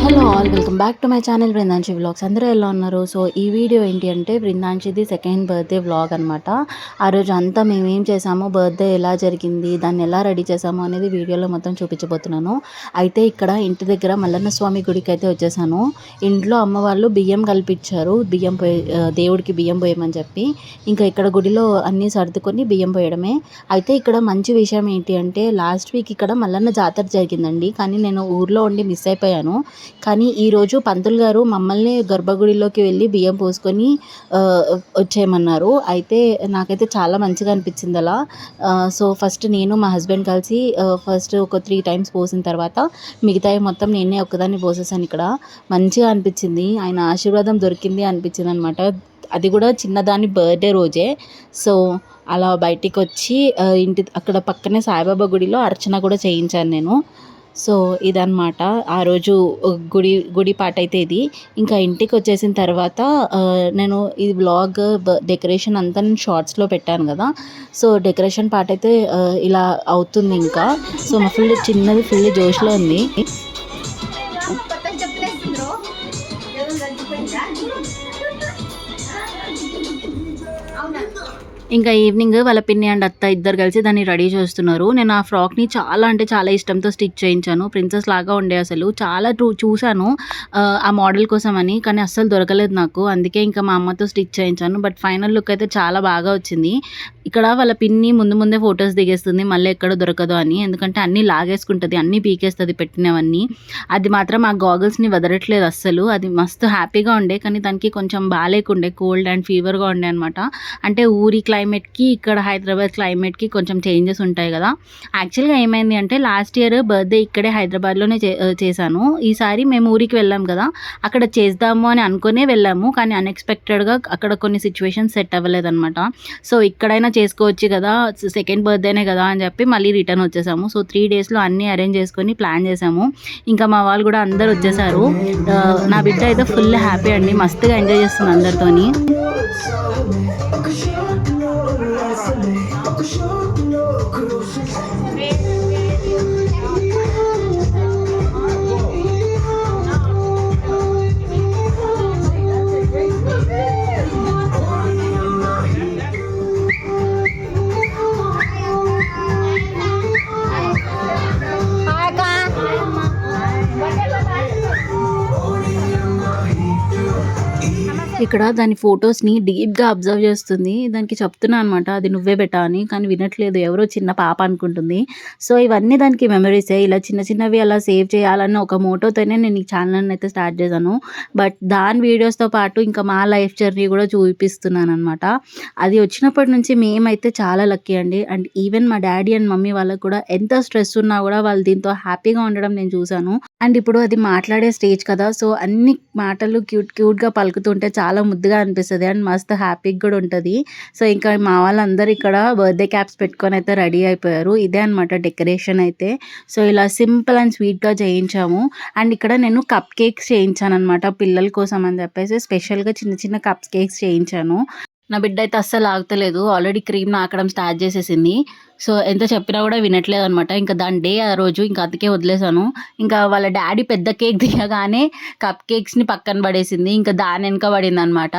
Hello all, welcome back to my channel Brundamshi vlogs. అందరూ ఎలా ఉన్నారు? సో ఈ వీడియో ఏంటి అంటే బృందాంశిది సెకండ్ బర్త్డే వ్లాగ్ అనమాట. ఆ రోజు అంతా మేము ఏం చేసామో, బర్త్డే ఎలా జరిగింది, దాన్ని ఎలా రెడీ చేసామో అనేది వీడియోలో మొత్తం చూపించబోతున్నాను. అయితే ఇక్కడ ఇంటి దగ్గర మల్లన్న స్వామి గుడికి అయితే వచ్చేసాను. ఇంట్లో అమ్మ వాళ్ళు బియ్యం కలిపించారు, దేవుడికి బియ్యం పోయమని చెప్పి. ఇంకా ఇక్కడ గుడిలో అన్నీ సర్దుకొని బియ్యం పోయడమే. అయితే ఇక్కడ మంచి విషయం ఏంటి అంటే, లాస్ట్ వీక్ ఇక్కడ మల్లన్న జాతర జరిగిందండి, కానీ నేను ఊర్లో ఉండి మిస్ అయిపోయాను. కానీ ఈరోజు పంతులు గారు మమ్మల్ని గర్భగుడిలోకి వెళ్ళి బియ్యం పోసుకొని వచ్చేయమన్నారు. అయితే నాకైతే చాలా మంచిగా అనిపించింది అలా. సో ఫస్ట్ నేను మా హస్బెండ్ కలిసి ఫస్ట్ ఒక 3 టైమ్స్ పోసిన తర్వాత మిగతాయి మొత్తం నేనే ఒక్కదాన్ని పోసేసాను. ఇక్కడ మంచిగా అనిపించింది, ఆయన ఆశీర్వాదం దొరికింది అనిపించింది అనమాట. అది కూడా చిన్నదాని బర్త్డే రోజే. సో అలా బయటికి వచ్చి ఇంటి అక్కడ పక్కనే సాయిబాబా గుడిలో అర్చన కూడా చేయించాను నేను. సో ఇదన్నమాట ఆ రోజు గుడి పాట అయితే ఇది. ఇంకా ఇంటికి వచ్చేసిన తర్వాత నేను ఈ వ్లాగ్ డెకరేషన్ అంతా నేను షార్ట్స్లో పెట్టాను కదా. సో డెకరేషన్ పాట అయితే ఇలా అవుతుంది. ఇంకా సో మా చిన్నది ఫుల్ జోష్లో ఉంది. ఇంకా ఈవినింగ్ వాళ్ళ పిన్ని అండ్ అత్త ఇద్దరు కలిసి దాన్ని రెడీ చేస్తున్నారు. నేను ఆ ఫ్రాక్ని చాలా అంటే చాలా ఇష్టంతో స్టిచ్ చేయించాను. ప్రిన్సెస్ లాగా ఉండే, అసలు చాలా చూశాను ఆ మోడల్ కోసం అని, కానీ అస్సలు దొరకలేదు నాకు. అందుకే ఇంకా మా అమ్మతో స్టిచ్ చేయించాను. బట్ ఫైనల్ లుక్ అయితే చాలా బాగా వచ్చింది. ఇక్కడ వాళ్ళ పిన్ని ముందే ఫొటోస్ దిగేస్తుంది, మళ్ళీ ఎక్కడ దొరకదు అని. ఎందుకంటే అన్నీ లాగేసుకుంటుంది, అన్నీ పీకేస్తుంది పెట్టినవన్నీ. అది మాత్రం ఆ గాగల్స్ని వదలట్లేదు అస్సలు. అది మస్తు హ్యాపీగా ఉండే, కానీ దానికి కొంచెం బాగాలేకుండే, కోల్డ్ అండ్ ఫీవర్గా ఉండే అనమాట. అంటే ఊరి క్లైమేట్కి ఇక్కడ హైదరాబాద్ క్లైమేట్కి కొంచెం చేంజెస్ ఉంటాయి కదా. యాక్చువల్గా ఏమైంది అంటే, లాస్ట్ ఇయర్ బర్త్డే ఇక్కడే హైదరాబాద్లోనే చేశాను. ఈసారి మేము ఊరికి వెళ్ళాం కదా, అక్కడ చేద్దాము అని అనుకునే వెళ్ళాము. కానీ అన్ఎక్స్పెక్టెడ్గా అక్కడ కొన్ని సిచ్యువేషన్స్ సెట్ అవ్వలేదన్నమాట. సో ఇక్కడైనా చేసుకోవచ్చు కదా, సెకండ్ బర్త్డేనే కదా అని చెప్పి మళ్ళీ రిటర్న్ వచ్చేసాము. సో 3 డేస్లో అన్నీ అరేంజ్ చేసుకొని ప్లాన్ చేసాము. ఇంకా మా వాళ్ళు కూడా అందరు వచ్చేసారు. నా బిడ్డ అయితే ఫుల్ హ్యాపీ అండి, మస్తుగా ఎంజాయ్ చేస్తుంది అందరితోని. ఇక్కడ దాని ఫొటోస్ని డీప్గా అబ్జర్వ్ చేస్తుంది. దానికి చెప్తున్నా అనమాట, అది నువ్వే బెటా అని. కానీ వినట్లేదు, ఎవరో చిన్న పాప అనుకుంటుంది. సో ఇవన్నీ దానికి మెమరీసే. ఇలా చిన్నవి అలా సేవ్ చేయాలన్న ఒక మోటోతోనే నేను ఈ ఛానల్ని అయితే స్టార్ట్ చేశాను. బట్ దాని వీడియోస్తో పాటు ఇంకా మా లైఫ్ జర్నీ కూడా చూపిస్తున్నాను అనమాట. అది వచ్చినప్పటి నుంచి మేమైతే చాలా లక్కీ అండి. అండ్ ఈవెన్ మా డాడీ అండ్ మమ్మీ వాళ్ళకు కూడా ఎంత స్ట్రెస్ ఉన్నా కూడా వాళ్ళు దీంతో హ్యాపీగా ఉండడం నేను చూశాను. అండ్ ఇప్పుడు అది మాట్లాడే స్టేజ్ కదా, సో అన్ని మాటలు క్యూట్గా పలుకుతుంటే చాలా ముద్దుగా అనిపిస్తుంది అండ్ మస్తు హ్యాపీగా కూడా ఉంటుంది. సో ఇంకా మా వాళ్ళందరూ ఇక్కడ బర్త్డే క్యాప్స్ పెట్టుకొని అయితే రెడీ అయిపోయారు. ఇదే అనమాట డెకరేషన్ అయితే. సో ఇలా సింపుల్ అండ్ స్వీట్గా చేయించాము. అండ్ ఇక్కడ నేను కప్ కేక్స్ చేయించాను అనమాట పిల్లల కోసం అని చెప్పేసి. స్పెషల్గా చిన్న కప్ కేక్స్ చేయించాను. నా బిడ్డ అయితే అస్సలు ఆగుతలేదు, ఆల్రెడీ క్రీమ్ నాకడం స్టార్ట్ చేసేసింది. సో ఎంత చెప్పినా కూడా వినట్లేదు అనమాట. ఇంకా దాని డే ఆ రోజు, ఇంకా అందుకే వదిలేసాను. ఇంకా వాళ్ళ డాడీ పెద్ద కేక్ దిగగానే కప్ కేక్స్ని పక్కన పడేసింది, ఇంకా దాని వెనక పడింది అనమాట.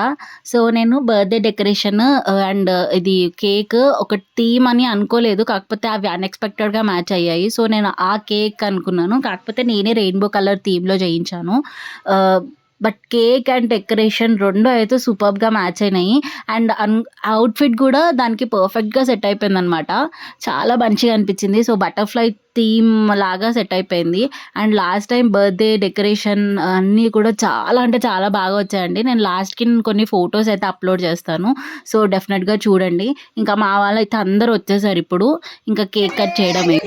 సో నేను బర్త్డే డెకరేషన్ అండ్ ఇది కేక్ ఒక థీమ్ అని అనుకోలేదు, కాకపోతే అవి అన్ఎక్స్పెక్టెడ్గా మ్యాచ్ అయ్యాయి. సో నేను ఆ కేక్ అనుకున్నాను, కాకపోతే నేనే రెయిన్బో కలర్ థీమ్లో చేయించాను. బట్ కేక్ అండ్ డెకరేషన్ రెండు అయితే సూపర్గా మ్యాచ్ అయినాయి. అండ్ అవుట్ఫిట్ కూడా దానికి పర్ఫెక్ట్గా సెట్ అయిపోయింది అనమాట. చాలా మంచిగా అనిపించింది. సో బటర్ఫ్లై థీమ్ లాగా సెట్ అయిపోయింది. And last time birthday decoration అన్నీ కూడా చాలా అంటే చాలా బాగా వచ్చాయండి. నేను లాస్ట్కి కొన్ని ఫొటోస్ అయితే అప్లోడ్ చేస్తాను, సో డెఫినెట్గా చూడండి. ఇంకా మా వాళ్ళు అయితే అందరూ వచ్చేసారు. ఇప్పుడు ఇంకా కేక్ కట్ చేయడమే.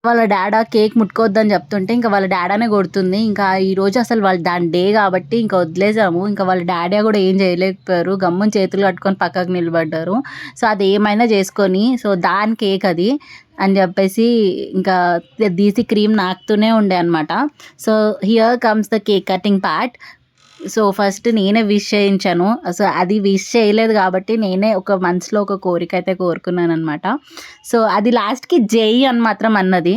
వాళ్ళ డాడా కేక్ ముట్టుకోవద్దని చెప్తుంటే ఇంకా వాళ్ళ డాడానే కొడుతుంది. ఇంకా ఈరోజు అసలు వాళ్ళ దాని డే కాబట్టి ఇంకా వదిలేసాము. ఇంకా వాళ్ళ డాడీ కూడా ఏం చేయలేకపోయారు. గమ్మున చేతులు కట్టుకొని పక్కకు నిలబడ్డారు. సో అది ఏమైనా చేసుకొని సో దాని కేక్ అది అని చెప్పేసి ఇంకా తీసి క్రీమ్ నాకుతూనే ఉండే అనమాట. So here comes the cake cutting part. So first నేనే విష్ చేయించాను. సో అది విష్ చేయలేదు కాబట్టి నేనే ఒక మనసులో ఒక కోరిక అయితే కోరుకున్నాను అనమాట. సో అది లాస్ట్కి జై అని మాత్రం అన్నది.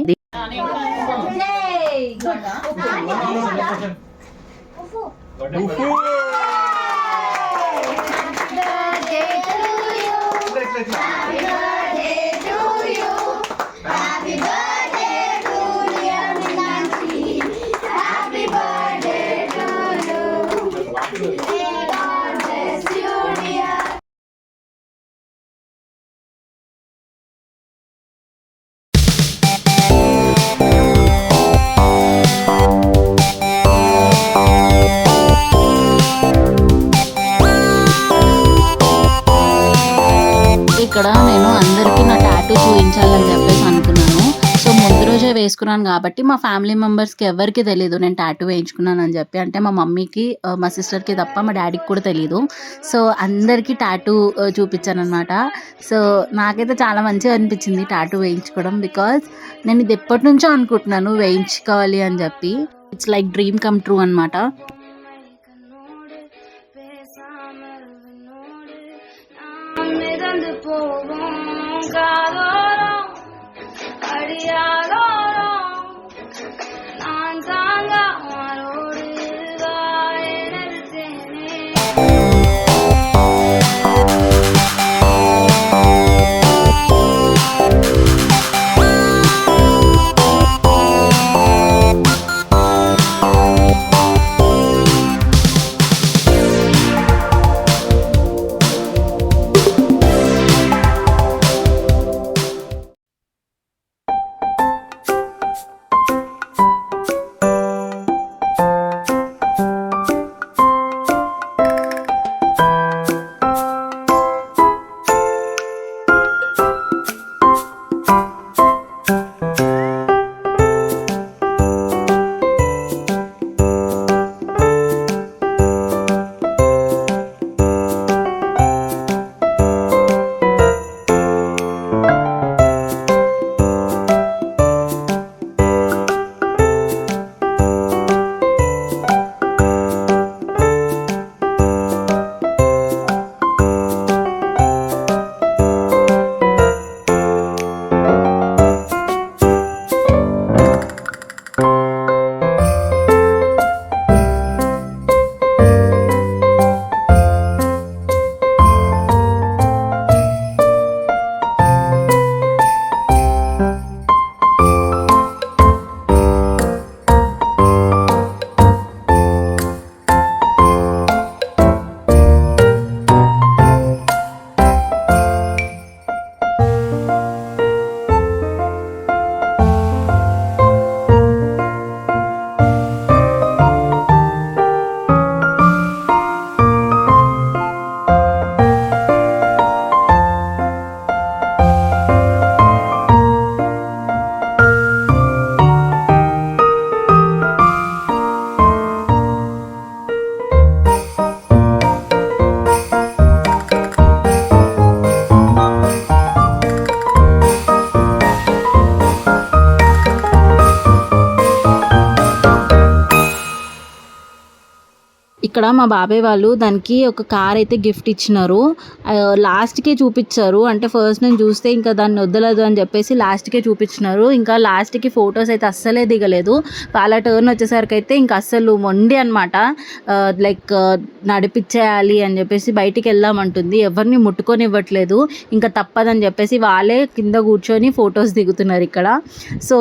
ఇక్కడ నేను అందరికీ నా టాటూ చూపించాలని చెప్పేసి అనుకున్నాను. సో ముందు రోజే వేసుకున్నాను కాబట్టి మా ఫ్యామిలీ మెంబర్స్కి ఎవరికి తెలియదు నేను టాటూ వేయించుకున్నాను అని చెప్పి. అంటే మా మమ్మీకి మా సిస్టర్కి తప్ప మా డాడీకి కూడా తెలియదు. సో అందరికీ టాటూ చూపించాను అనమాట. సో నాకైతే చాలా మంచిగా అనిపించింది టాటూ వేయించుకోవడం. బికాజ్ నేను ఇది ఎప్పటి నుంచో అనుకుంటున్నాను వేయించుకోవాలి అని చెప్పి. It's like dream come true అనమాట. மிதந்து போவோம் காதோரம் அடியாதோரம் நான் தாங்க மாறோடு எனது தேனே. ఇక్కడ మా బాబాయ్ వాళ్ళు దానికి ఒక కార్ అయితే గిఫ్ట్ ఇచ్చినారు. లాస్ట్కే చూపించారు. అంటే ఫస్ట్ నేను చూస్తే ఇంకా దాన్ని వద్దలేదు అని చెప్పేసి లాస్ట్కే చూపించినారు. ఇంకా లాస్ట్కి ఫొటోస్ అయితే అస్సలే దిగలేదు. వాళ్ళ టర్న్ వచ్చేసరికి అయితే ఇంకా అస్సలు మొండి అనమాట. లైక్ నడిపించేయాలి అని చెప్పేసి బయటికి వెళ్దామంటుంది. ఎవరిని ముట్టుకొని ఇవ్వట్లేదు. ఇంకా తప్పదని చెప్పేసి వాళ్ళే కింద కూర్చొని ఫొటోస్ దిగుతున్నారు ఇక్కడ. సో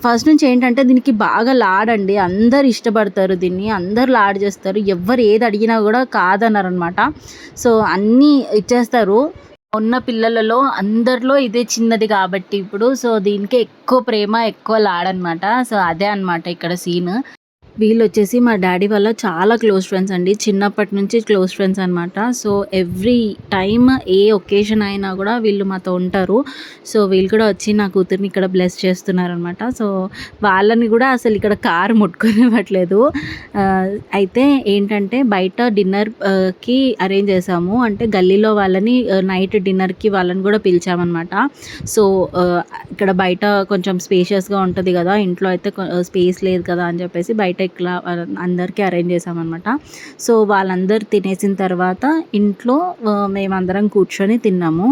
ఫస్ట్ నుంచి ఏంటంటే దీనికి బాగా లాడండి. అందరు ఇష్టపడతారు దీన్ని. అందరు లాడ్ చేస్తారు. ఎవరు ఏది అడిగినా కూడా కాదన్నారనమాట. సో అన్నీ ఇచ్చేస్తారు. ఉన్న పిల్లలలో అందరిలో ఇదే చిన్నది కాబట్టి ఇప్పుడు సో దీనికి ఎక్కువ ప్రేమ ఎక్కువ లాడనమాట. సో అదే అనమాట ఇక్కడ సీన్. వీళ్ళొచ్చేసి మా డ్యాడీ వాళ్ళ చాలా క్లోజ్ ఫ్రెండ్స్ అండి. చిన్నప్పటి నుంచి క్లోజ్ ఫ్రెండ్స్ అనమాట. సో, ఎవ్రీ టైమ్ ఏ ఒకేషన్ అయినా కూడా వీళ్ళు మాతో ఉంటారు. సో, వీళ్ళు కూడా వచ్చి నా కూతురిని ఇక్కడ బ్లెస్ చేస్తున్నారనమాట. సో, వాళ్ళని కూడా అసలు ఇక్కడ కారు ముట్టుకోనివ్వట్లేదు. అయితే ఏంటంటే బయట డిన్నర్‌కి అరేంజ్ చేసాము. అంటే గల్లీలో వాళ్ళని నైట్ డిన్నర్‌కి వాళ్ళని కూడా పిలిచామనమాట. సో, ఇక్కడ బయట కొంచెం స్పేషియస్‌గా ఉంటది కదా! ఇంట్లో అయితే స్పేస్ లేదు కదా అని చెప్పేసి బయట ఇట్లా అందరికీ అరేంజ్ చేసామన్నమాట. సో, వాళ్ళందరూ తినేసిన తర్వాత ఇంట్లో మేమందరం కూర్చొని తిన్నాము.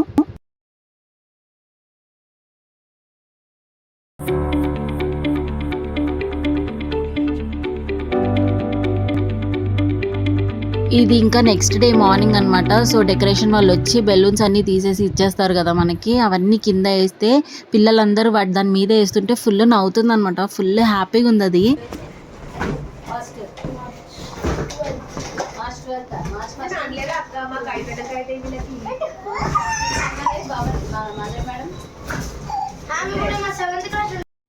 ఇది ఇంకా నెక్స్ట్ డే మార్నింగ్ అనమాట. సో, డెకరేషన్ వాళ్ళు వచ్చి బెలూన్స్ అన్నీ తీసేసి ఇచ్చేస్తారు కదా మనకి. అవన్నీ కింద వేస్తే పిల్లలందరూ దాని మీద వేస్తుంటే ఫుల్ నవ్వుతుందనమాట. ఫుల్ హ్యాపీగా ఉంది అది.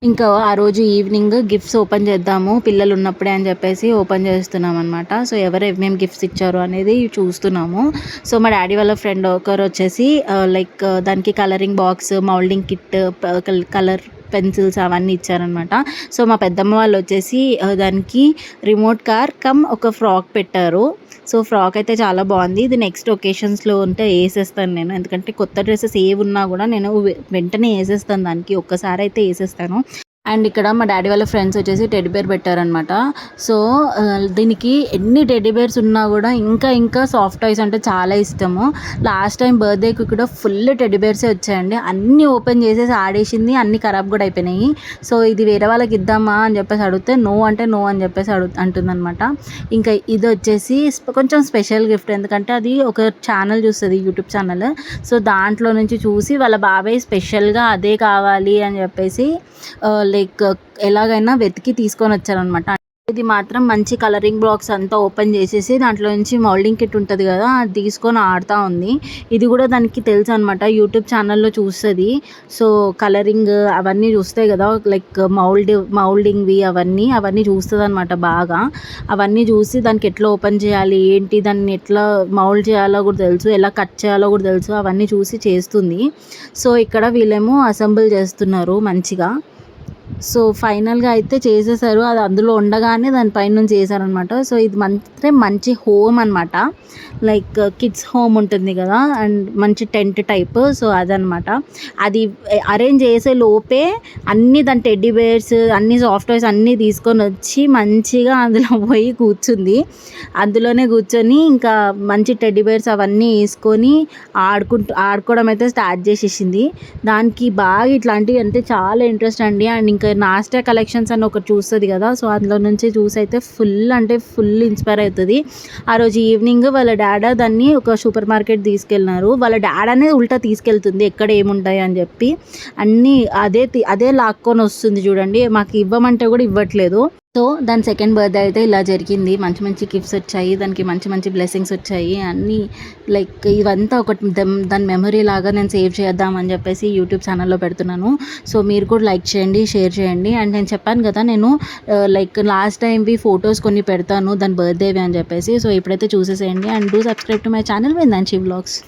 ఇంకా ఆ రోజు ఈవినింగ్ గిఫ్ట్స్ ఓపెన్ చేద్దాము పిల్లలు ఉన్నప్పుడే అని చెప్పేసి ఓపెన్ చేస్తున్నాం అనమాట. సో, ఎవరు ఏమేమి గిఫ్ట్స్ ఇచ్చారు అనేది చూస్తున్నాము. సో, మా డాడీ వాళ్ళ ఫ్రెండ్ ఒకరు వచ్చేసి లైక్ దానికి colouring box, moulding kit, colour pencils అవన్నీ ఇచ్చారనమాట. సో, మా పెద్దమ్మ వాళ్ళు వచ్చేసి దానికి రిమోట్ కార్ ఒక ఫ్రాక్ పెట్టారు. సో, ఫ్రాక్ అయితే చాలా బాగుంది. ఇది నెక్స్ట్ ఒకేషన్స్లో ఉంటే వేసేస్తాను నేను. ఎందుకంటే కొత్త డ్రెస్సెస్ ఏవి ఉన్నా కూడా నేను వెంటనే వేసేస్తాను, దానికి ఒక్కసారి అయితే వేసేస్తాను. అండ్ ఇక్కడ మా డాడీ వాళ్ళ ఫ్రెండ్స్ వచ్చేసి టెడ్డీ బేర్ పెట్టారనమాట. సో, దీనికి ఎన్ని టెడ్డీ బేర్స్ ఉన్నా కూడా ఇంకా సాఫ్ట్ టాయ్స్ అంటే చాలా ఇష్టము. లాస్ట్ టైం బర్త్డేకి కూడా ఫుల్ టెడ్డీ బేర్సే వచ్చాయండి. అన్నీ ఓపెన్ చేసేసి ఆడేసింది, అన్నీ ఖరాబ్ కూడా అయిపోయినాయి. సో, ఇది వేరే వాళ్ళకి ఇద్దామా అని చెప్పేసి అడిగితే నో అంటే నో అని చెప్పేసి అంటుందన్నమాట. ఇంకా ఇది వచ్చేసి కొంచెం స్పెషల్ గిఫ్ట్, ఎందుకంటే అది ఒక ఛానల్ చూస్తుంది, యూట్యూబ్ ఛానల్. సో, దాంట్లో నుంచి చూసి వాళ్ళ బాబాయ్ స్పెషల్గా అదే కావాలి అని చెప్పేసి లైక్ ఎలాగైనా వెతికి తీసుకొని వచ్చారనమాట. ఇది మాత్రం మంచి కలరింగ్ బాక్స్ అంతా ఓపెన్ చేసేసి దాంట్లో నుంచి మౌల్డింగ్ కిట్ ఉంటుంది కదా, అది తీసుకొని ఆడుతూ ఉంది. ఇది కూడా దానికి తెలుసు అనమాట, యూట్యూబ్ ఛానల్లో చూస్తుంది. సో, కలరింగ్ అవన్నీ చూస్తాయి కదా, లైక్ మౌల్డింగ్వి అవన్నీ చూస్తుంది అనమాట బాగా. అవన్నీ చూసి దానికి ఎట్లా ఓపెన్ చేయాలి, ఏంటి, దాన్ని ఎట్లా మౌల్డ్ చేయాలో కూడా తెలుసు, ఎలా కట్ చేయాలో కూడా తెలుసు, అవన్నీ చూసి చేస్తుంది. సో, ఇక్కడ వీళ్ళేమో అసెంబుల్ చేస్తున్నారు మంచిగా. సో, ఫైనల్గా అయితే చేసేసారు. అది అందులో ఉండగానే దానిపైన నుంచి చేశారనమాట. సో, ఇది మంచి హోమ్ అనమాట, లైక్ కిడ్స్ హోమ్ ఉంటుంది కదా, అండ్ మంచి టెంట్ టైప్. సో, అదనమాట. అది అరేంజ్ చేసే లోపే అన్నీ దాని టెడ్డీ బేర్స్, అన్ని సాఫ్ట్ టాయ్స్ అన్నీ తీసుకొని వచ్చి మంచిగా అందులో పోయి కూర్చుంది. అందులోనే కూర్చొని ఇంకా మంచి టెడ్డీ బేర్స్ అవన్నీ వేసుకొని ఆడుకోవడం అయితే స్టార్ట్ చేసేసింది. దానికి బాగా ఇట్లాంటివి అంటే చాలా ఇంట్రెస్ట్ అండి. అండ్ ఇంకా నాస్టా కలెక్షన్స్ అని ఒకటి చూస్తుంది కదా, సో అందులో నుంచి చూసి అయితే ఫుల్ ఇన్స్పైర్ అవుతుంది. ఆ రోజు ఈవినింగ్ వాళ్ళ డాడా దాన్ని ఒక సూపర్ మార్కెట్ తీసుకెళ్ళినారు. వాళ్ళ డాడానే ఉల్టా తీసుకెళ్తుంది ఎక్కడ ఏముంటాయి అని చెప్పి. అన్నీ అదే లాక్కొని వస్తుంది చూడండి, మాకు ఇవ్వమంటే కూడా ఇవ్వట్లేదు. సో, దాని సెకండ్ బర్త్డే అయితే ఇలా జరిగింది. మంచి గిఫ్ట్స్ వచ్చాయి, దానికి మంచి బ్లెస్సింగ్స్ వచ్చాయి అన్నీ. లైక్ ఇవంతా ఒకటి దాని మెమరీ లాగా నేను సేవ్ చేద్దామని చెప్పేసి యూట్యూబ్ ఛానల్లో పెడుతున్నాను. సో, మీరు కూడా లైక్ చేయండి, షేర్ చేయండి. అండ్ నేను చెప్పాను కదా, నేను లైక్ లాస్ట్ టైంవి ఫొటోస్ కొన్ని పెడతాను దాని బర్త్డేవి అని చెప్పేసి. సో, ఇప్పుడైతే చూసేసేయండి. And do subscribe to my channel Vindanshi vlogs.